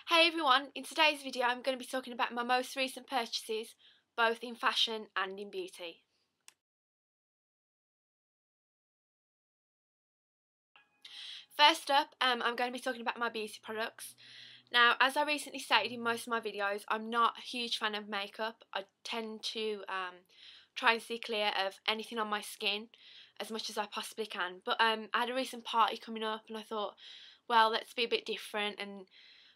Hey everyone, in today's video I'm going to be talking about my most recent purchases, both in fashion and in beauty. First up, I'm going to be talking about my beauty products. Now, as I recently stated in most of my videos, I'm not a huge fan of makeup. I tend to try and stay clear of anything on my skin as much as I possibly can. But I had a recent party coming up and I thought, well, let's be a bit different and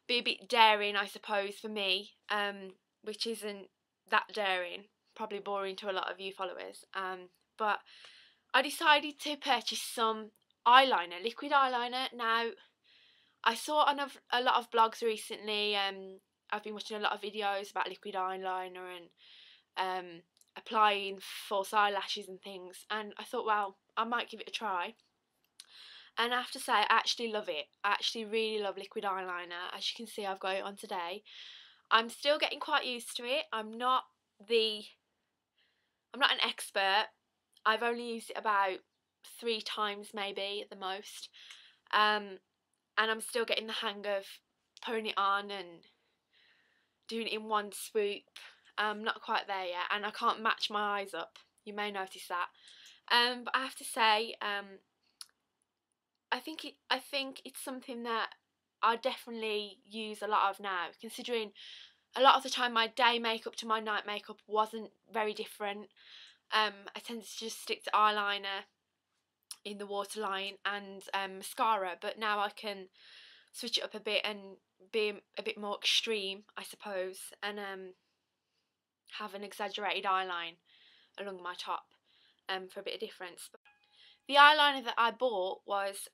be a bit daring, I suppose, for me, which isn't that daring, probably boring to a lot of you followers. But I decided to purchase some eyeliner, liquid eyeliner. Now, I saw on a lot of blogs recently. I've been watching a lot of videos about liquid eyeliner and applying false eyelashes and things, and I thought, well, I might give it a try. And I have to say, I actually love it. I actually really love liquid eyeliner. As you can see, I've got it on today. I'm still getting quite used to it. I'm not an expert. I've only used it about 3 times maybe at the most. And I'm still getting the hang of putting it on and doing it in one swoop. Not quite there yet, and I can't match my eyes up. You may notice that. But I have to say, I think it's something that I definitely use a lot of now, considering a lot of the time my day makeup to my night makeup wasn't very different. I tend to just stick to eyeliner in the waterline and mascara, but now I can switch it up a bit and be a bit more extreme, I suppose, and have an exaggerated eyeline along my top for a bit of difference. The eyeliner that I bought was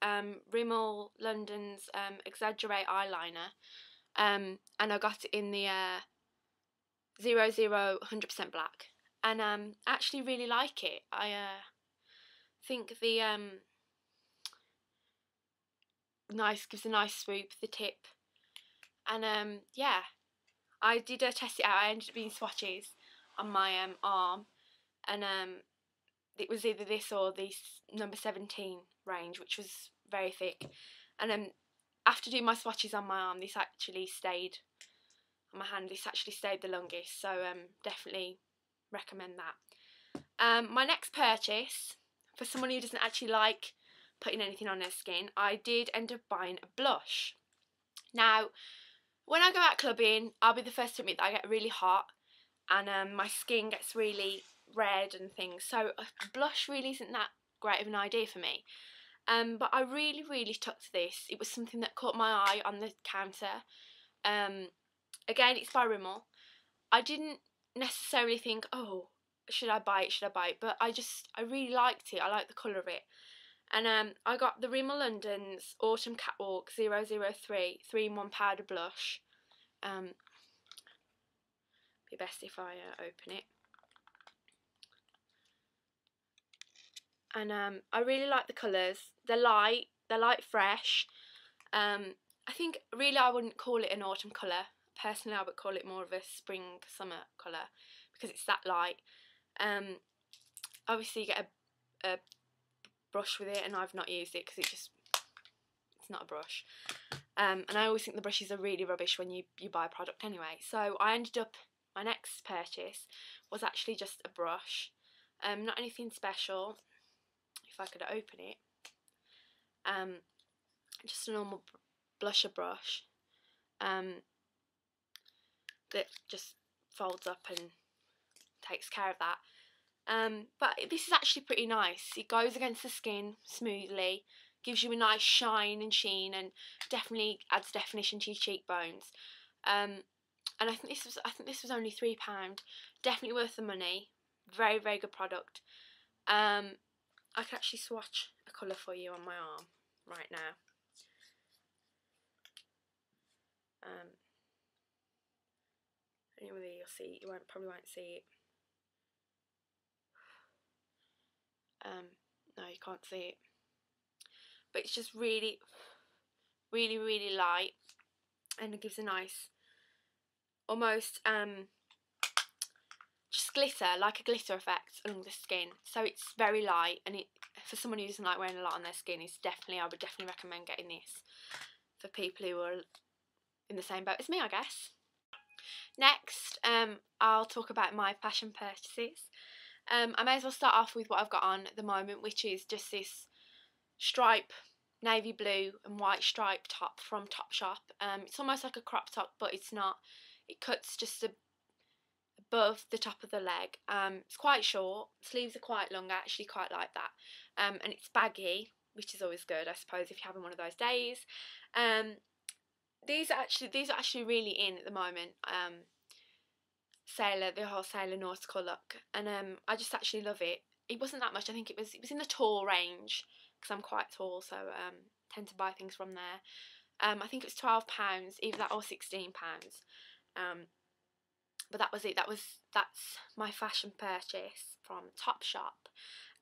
Rimmel London's Exaggerate eyeliner, and I got it in the 100% black, and I actually really like it. I think the gives a nice swoop, the tip, and yeah, I did test it out. I ended up being swatches on my arm, and it was either this or the number 17 range, which was very thick. And after doing my swatches on my arm, this actually stayed on my hand. This actually stayed the longest, so definitely recommend that. My next purchase, for someone who doesn't actually like putting anything on their skin, I did end up buying a blush. Now, when I go out clubbing, I'll be the first to admit that I get really hot and my skin gets really red and things, so a blush really isn't that great of an idea for me. But I really took to this. It was something that caught my eye on the counter. Again, it's by Rimmel. I didn't necessarily think, oh, should I buy it, but I really liked it. I liked the colour of it. And I got the Rimmel London's Autumn Catwalk 003 3-in-1 powder blush. Be best if I open it. And I really like the colours. They're light fresh. I think really I wouldn't call it an autumn colour. Personally, I would call it more of a spring summer colour because it's that light. Obviously you get a brush with it, and I've not used it because it's not a brush. And I always think the brushes are really rubbish when you buy a product anyway. So I ended up, my next purchase was actually just a brush. Not anything special. If I could open it. Just a normal blusher brush. That just folds up and takes care of that. But this is actually pretty nice. It goes against the skin smoothly, gives you a nice shine and sheen, and definitely adds definition to your cheekbones. And I think this was only £3. Definitely worth the money. Very good product. I can actually swatch a colour for you on my arm right now. Anyway, you'll see. You probably won't see it. No, you can't see it. But it's just really light, and it gives a nice, almost just glitter, like a glitter effect along the skin. So it's very light, and it, for someone who doesn't like wearing a lot on their skin, I would definitely recommend getting this for people who in the same boat as me, I guess. Next, I'll talk about my fashion purchases. I may as well start off with what I've got on at the moment, which is just this stripe, navy blue and white stripe top from Topshop. It's almost like a crop top, but it's not. It cuts just above the top of the leg. It's quite short. Sleeves are quite long. I actually quite like that. And it's baggy, which is always good, I suppose, if you're having one of those days. These are actually really in at the moment. The whole sailor nautical look, and I just actually love it. It wasn't that much. I think it was in the tall range because I'm quite tall, so tend to buy things from there. I think it was £12, either that or £16. But that was it. That's my fashion purchase from Topshop.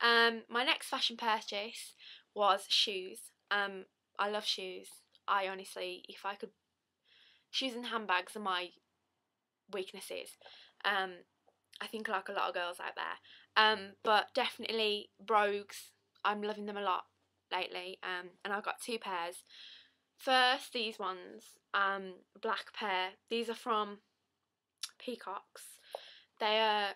My next fashion purchase was shoes. I love shoes. I honestly, if I could, shoes and handbags are my weaknesses. I think like a lot of girls out there. But definitely brogues. I'm loving them a lot lately. And I've got 2 pairs. First, these ones, black pair. These are from Peacocks. They're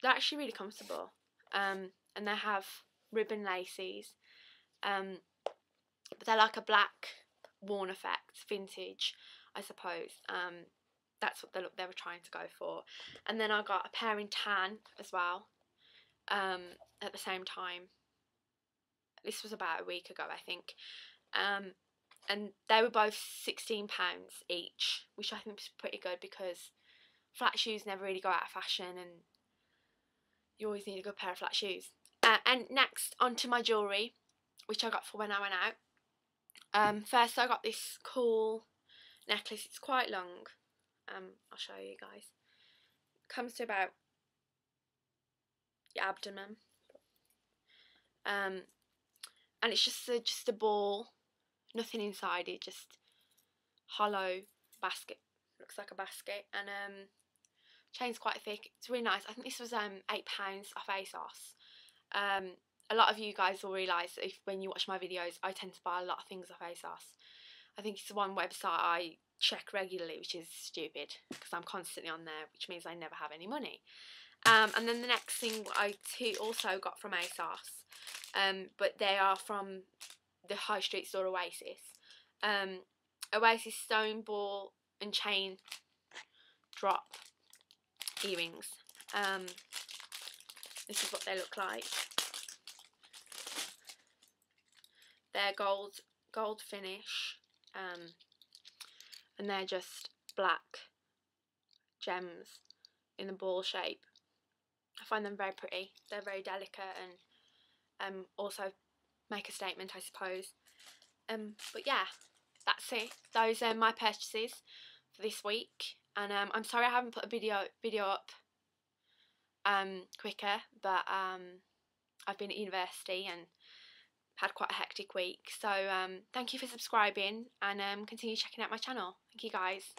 actually really comfortable. And they have ribbon laces. But they're like a black worn effect, vintage, I suppose. That's what the look they were trying to go for. And then I got a pair in tan as well, at the same time. This was about a week ago, I think. And they were both £16 each, which I think is pretty good because flat shoes never really go out of fashion and you always need a good pair of flat shoes. And next, onto my jewellery, which I got for when I went out. First I got this cool necklace. It's quite long. I'll show you guys. It comes to about your abdomen. And it's just a ball, nothing inside it, just hollow basket. Looks like a basket, and chain's quite thick. It's really nice. I think this was £8 off ASOS. A lot of you guys will realise that when you watch my videos, I tend to buy a lot of things off ASOS. I think it's the one website I check regularly, which is stupid because I'm constantly on there, which means I never have any money. And then the next thing I also got from ASOS, but they are from the high street store Oasis. Oasis stone ball and chain drop earrings. This is what they look like. They're gold finish, and they're just black gems in a ball shape. I find them very pretty. They're very delicate and also make a statement, I suppose. But yeah, that's it. Those are my purchases for this week. And I'm sorry I haven't put a video up quicker, but I've been at university and had quite a hectic week. So thank you for subscribing and continue checking out my channel. Thank you guys.